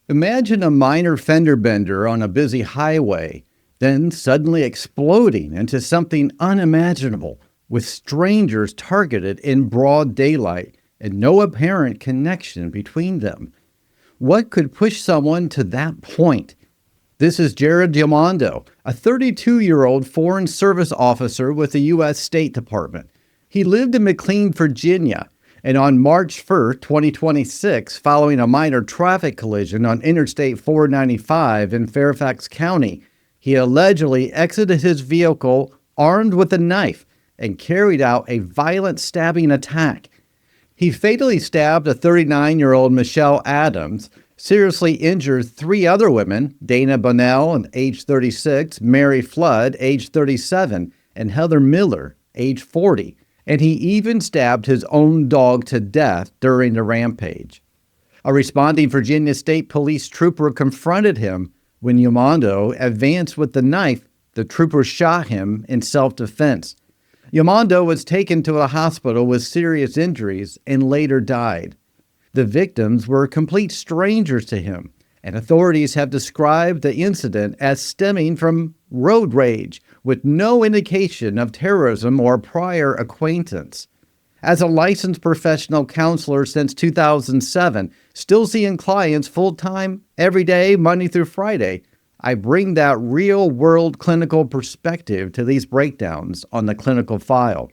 Imagine a minor fender bender on a busy highway, then suddenly exploding into something unimaginable, with strangers targeted in broad daylight and no apparent connection between them. What could push someone to that point? This is Jared Llamado, a 32-year-old Foreign Service officer with the U.S. State Department. He lived in McLean, Virginia, and on March 1, 2026, following a minor traffic collision on Interstate 495 in Fairfax County, he allegedly exited his vehicle armed with a knife and carried out a violent stabbing attack. He fatally stabbed a 39-year-old Michelle Adams, seriously injured three other women, Dana Bonnell, age 36, Mary Flood, age 37, and Heather Miller, age 40. And he even stabbed his own dog to death during the rampage. A responding Virginia State Police trooper confronted him. When Llamado advanced with the knife, the trooper shot him in self-defense. Llamado was taken to a hospital with serious injuries and later died. The victims were complete strangers to him, and authorities have described the incident as stemming from road rage, with no indication of terrorism or prior acquaintance. As a licensed professional counselor since 2007, still seeing clients full-time, every day, Monday through Friday, I bring that real-world clinical perspective to these breakdowns on the clinical file.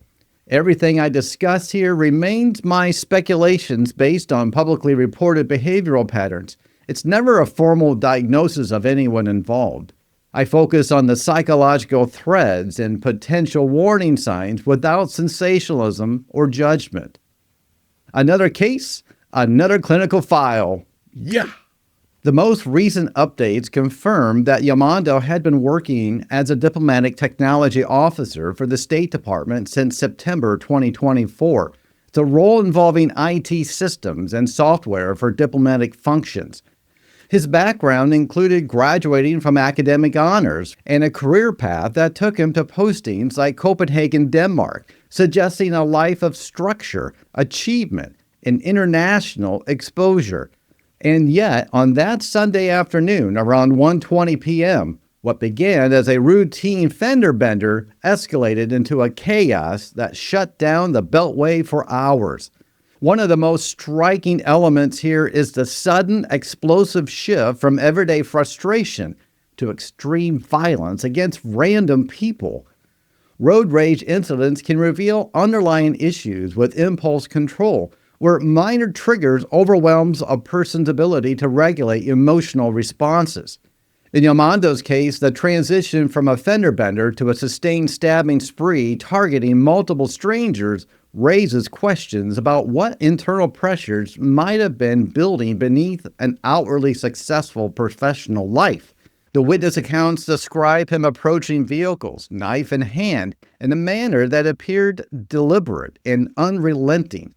Everything I discuss here remains my speculations based on publicly reported behavioral patterns. It's never a formal diagnosis of anyone involved. I focus on the psychological threads and potential warning signs without sensationalism or judgment. Another case, another clinical file. Yeah! The most recent updates confirm that Llamado had been working as a diplomatic technology officer for the State Department since September 2024. It's a role involving IT systems and software for diplomatic functions. His background included graduating from academic honors and a career path that took him to postings like Copenhagen, Denmark, suggesting a life of structure, achievement, and international exposure. And yet, on that Sunday afternoon, around 1:20 p.m., what began as a routine fender bender escalated into a chaos that shut down the Beltway for hours. One of the most striking elements here is the sudden explosive shift from everyday frustration to extreme violence against random people. Road rage incidents can reveal underlying issues with impulse control, where minor triggers overwhelms a person's ability to regulate emotional responses. In Llamado's case, the transition from a fender bender to a sustained stabbing spree targeting multiple strangers raises questions about what internal pressures might have been building beneath an outwardly successful professional life. The witness accounts describe him approaching vehicles, knife in hand, in a manner that appeared deliberate and unrelenting.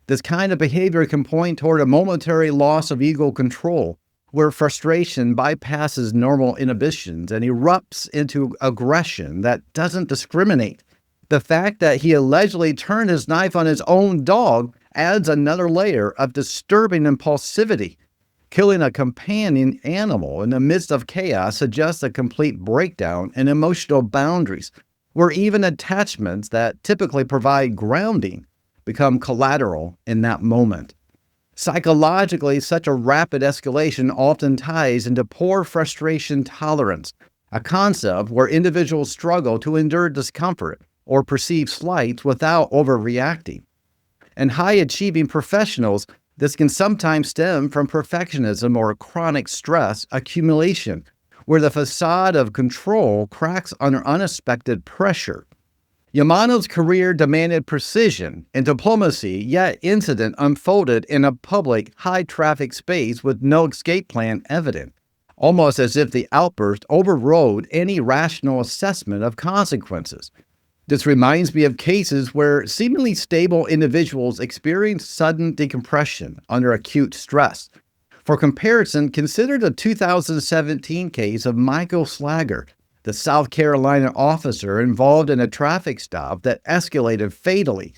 This kind of behavior can point toward a momentary loss of ego control, where frustration bypasses normal inhibitions and erupts into aggression that doesn't discriminate. The fact that he allegedly turned his knife on his own dog adds another layer of disturbing impulsivity. Killing a companion animal in the midst of chaos suggests a complete breakdown in emotional boundaries, where even attachments that typically provide grounding become collateral in that moment. Psychologically, such a rapid escalation often ties into poor frustration tolerance, a concept where individuals struggle to endure discomfort or perceive slights without overreacting. In high-achieving professionals, this can sometimes stem from perfectionism or chronic stress accumulation, where the facade of control cracks under unexpected pressure. Llamado's career demanded precision and diplomacy, yet incident unfolded in a public, high-traffic space with no escape plan evident, almost as if the outburst overrode any rational assessment of consequences. This reminds me of cases where seemingly stable individuals experience sudden decompression under acute stress. For comparison, consider the 2017 case of Michael Slager, the South Carolina officer involved in a traffic stop that escalated fatally.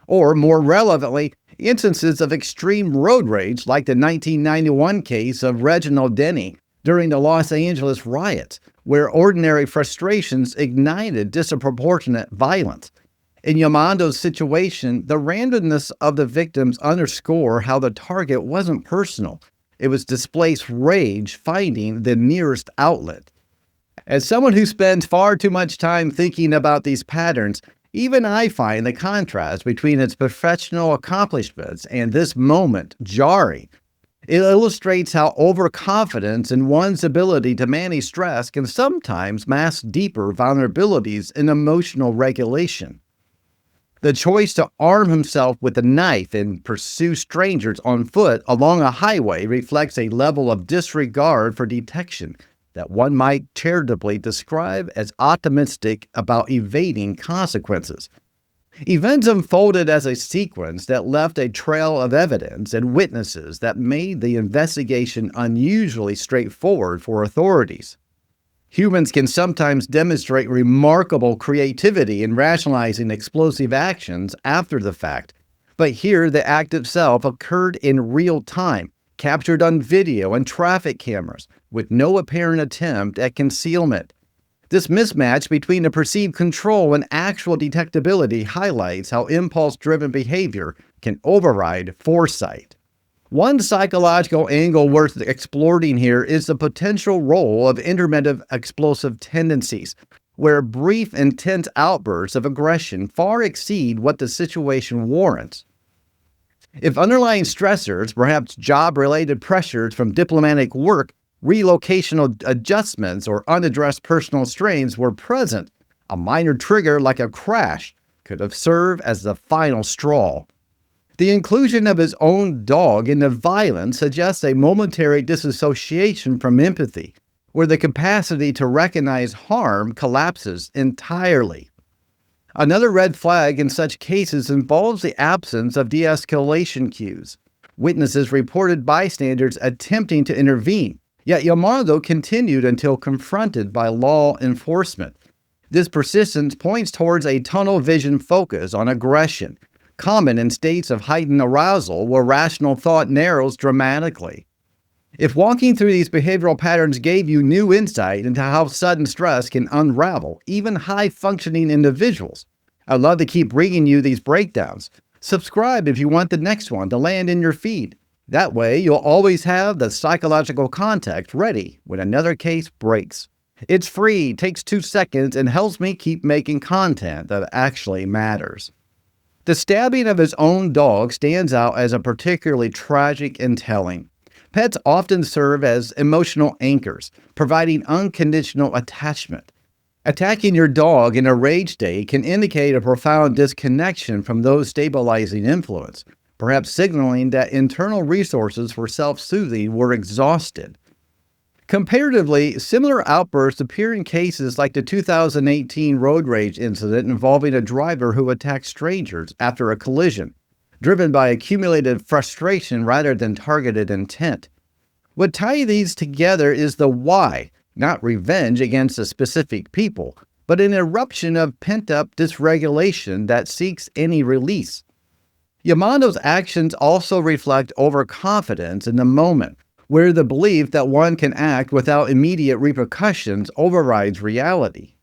Or, more relevantly, instances of extreme road rage like the 1991 case of Reginald Denny during the Los Angeles riots, where ordinary frustrations ignited disproportionate violence. In Llamado's situation, the randomness of the victims underscore how the target wasn't personal. It was displaced rage finding the nearest outlet. As someone who spends far too much time thinking about these patterns, even I find the contrast between its professional accomplishments and this moment jarring. It illustrates how overconfidence in one's ability to manage stress can sometimes mask deeper vulnerabilities in emotional regulation. The choice to arm himself with a knife and pursue strangers on foot along a highway reflects a level of disregard for detection that one might charitably describe as optimistic about evading consequences. Events unfolded as a sequence that left a trail of evidence and witnesses that made the investigation unusually straightforward for authorities. Humans can sometimes demonstrate remarkable creativity in rationalizing explosive actions after the fact, but here the act itself occurred in real time, captured on video and traffic cameras, with no apparent attempt at concealment. This mismatch between the perceived control and actual detectability highlights how impulse-driven behavior can override foresight. One psychological angle worth exploring here is the potential role of intermittent explosive tendencies, where brief, intense outbursts of aggression far exceed what the situation warrants. If underlying stressors, perhaps job-related pressures from diplomatic work, relocational adjustments, or unaddressed personal strains were present, a minor trigger like a crash could have served as the final straw. The inclusion of his own dog in the violence suggests a momentary disassociation from empathy, where the capacity to recognize harm collapses entirely. Another red flag in such cases involves the absence of de-escalation cues. Witnesses reported bystanders attempting to intervene, yet Llamado continued until confronted by law enforcement. This persistence points towards a tunnel vision focus on aggression, common in states of heightened arousal where rational thought narrows dramatically. If walking through these behavioral patterns gave you new insight into how sudden stress can unravel even high-functioning individuals, I'd love to keep bringing you these breakdowns. Subscribe if you want the next one to land in your feed. That way, you'll always have the psychological context ready when another case breaks. It's free, takes 2 seconds, and helps me keep making content that actually matters. The stabbing of his own dog stands out as a particularly tragic and telling. Pets often serve as emotional anchors, providing unconditional attachment. Attacking your dog in a rage state can indicate a profound disconnection from those stabilizing influence, perhaps signaling that internal resources for self-soothing were exhausted. Comparatively, similar outbursts appear in cases like the 2018 road rage incident involving a driver who attacked strangers after a collision, driven by accumulated frustration rather than targeted intent. What ties these together is the why, not revenge against a specific people, but an eruption of pent-up dysregulation that seeks any release. Llamado's actions also reflect overconfidence in the moment, where the belief that one can act without immediate repercussions overrides reality.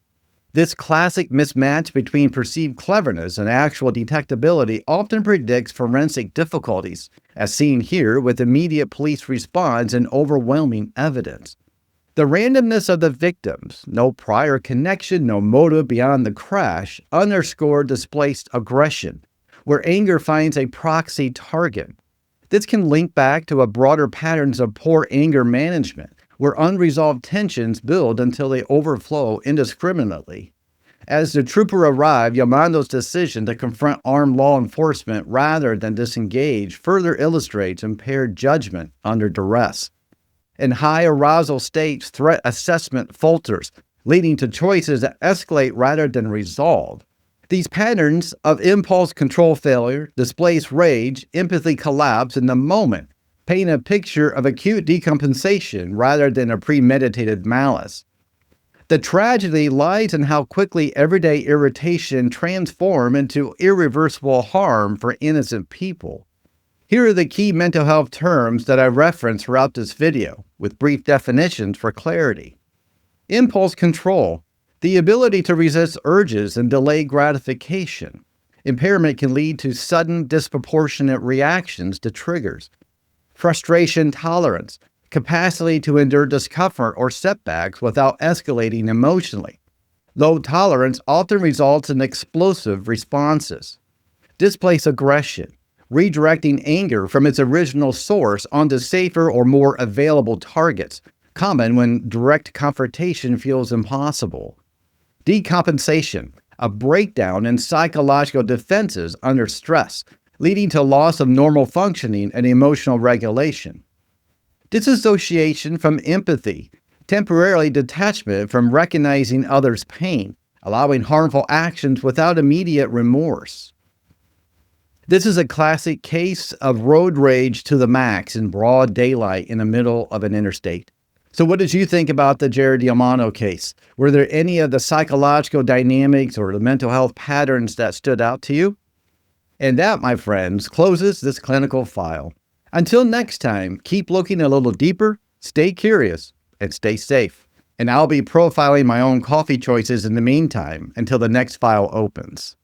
This classic mismatch between perceived cleverness and actual detectability often predicts forensic difficulties, as seen here with immediate police response and overwhelming evidence. The randomness of the victims, no prior connection, no motive beyond the crash, underscore displaced aggression, where anger finds a proxy target. This can link back to a broader patterns of poor anger management, where unresolved tensions build until they overflow indiscriminately. As the trooper arrived, Llamado's decision to confront armed law enforcement rather than disengage further illustrates impaired judgment under duress. In high arousal states, threat assessment falters, leading to choices that escalate rather than resolve. These patterns of impulse control failure, displaced rage, empathy collapse in the moment paint a picture of acute decompensation rather than a premeditated malice. The tragedy lies in how quickly everyday irritation transforms into irreversible harm for innocent people. Here are the key mental health terms that I reference throughout this video, with brief definitions for clarity. Impulse control, the ability to resist urges and delay gratification. Impairment can lead to sudden, disproportionate reactions to triggers. Frustration tolerance, capacity to endure discomfort or setbacks without escalating emotionally. Low tolerance often results in explosive responses. Displaced aggression, redirecting anger from its original source onto safer or more available targets, common when direct confrontation feels impossible. Decompensation, a breakdown in psychological defenses under stress, leading to loss of normal functioning and emotional regulation. Disassociation from empathy, temporarily detachment from recognizing others' pain, allowing harmful actions without immediate remorse. This is a classic case of road rage to the max in broad daylight in the middle of an interstate. So what did you think about the Jared Llamado case? Were there any of the psychological dynamics or the mental health patterns that stood out to you? And that, my friends, closes this clinical file. Until next time, keep looking a little deeper, stay curious, and stay safe. And I'll be profiling my own coffee choices in the meantime until the next file opens.